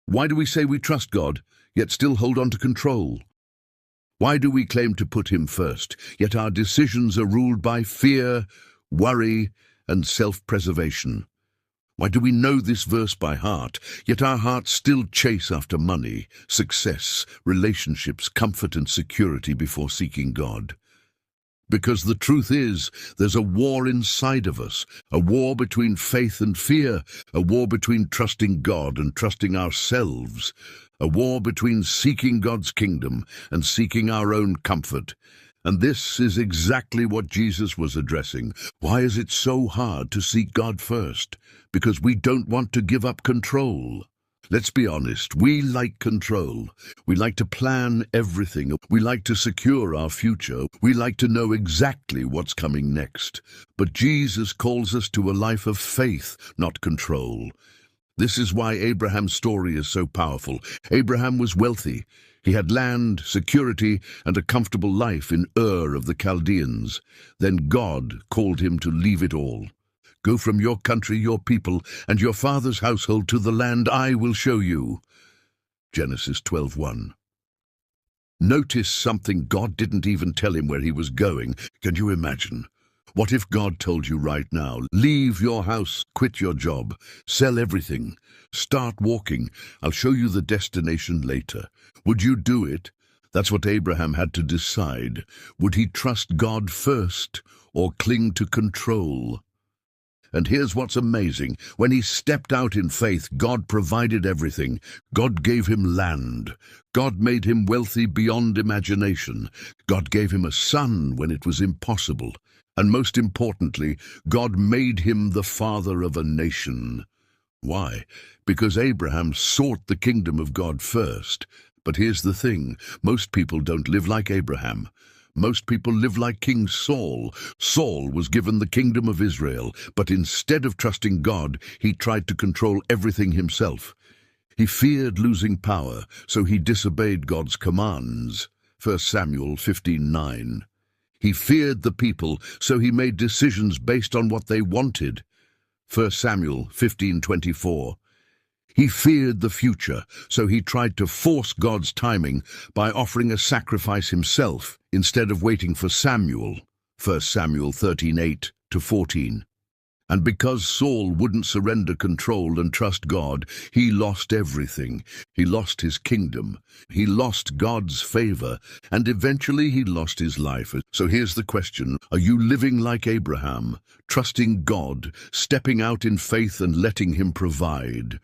Why do we say we trust God, yet still hold on to control? Why do we claim to put him first, yet our decisions are ruled by fear, worry, and self-preservation? Why do we know this verse by heart, yet our hearts still chase after money, success, relationships, comfort and security before seeking God? Because the truth is, there's a war inside of us, a war between faith and fear, a war between trusting God and trusting ourselves, a war between seeking God's kingdom and seeking our own comfort. And this is exactly what Jesus was addressing. Why is it so hard to seek God first? Because we don't want to give up control. Let's be honest, we like control. We like to plan everything. We like to secure our future. We like to know exactly what's coming next. But Jesus calls us to a life of faith, not control. This is why Abraham's story is so powerful. Abraham was wealthy. He had land, security, and a comfortable life in Ur of the Chaldeans. Then God called him to leave it all. Go from your country, your people, and your father's household to the land I will show you. Genesis 12:1. Notice something. God didn't even tell him where he was going. Can you imagine? What if God told you right now, leave your house, quit your job, sell everything, start walking. I'll show you the destination later. Would you do it? That's what Abraham had to decide. Would he trust God first or cling to control? And here's what's amazing. When he stepped out in faith, God provided everything. God gave him land. God made him wealthy beyond imagination. God gave him a son when it was impossible. And most importantly, God made him the father of a nation. Why? Because Abraham sought the kingdom of God first. But here's the thing. Most people don't live like Abraham. Most people live like King Saul. Saul was given the kingdom of Israel, but instead of trusting God, he tried to control everything himself. He feared losing power, so he disobeyed God's commands. 1 Samuel 15:9. He feared the people, so he made decisions based on what they wanted. 1 Samuel 15:24. He feared the future, so he tried to force God's timing by offering a sacrifice himself instead of waiting for Samuel. 1 Samuel 13:8-14. And because Saul wouldn't surrender control and trust God, he lost everything. He lost his kingdom. He lost God's favor, and eventually he lost his life. So here's the question. Are you living like Abraham, trusting God, stepping out in faith and letting him provide?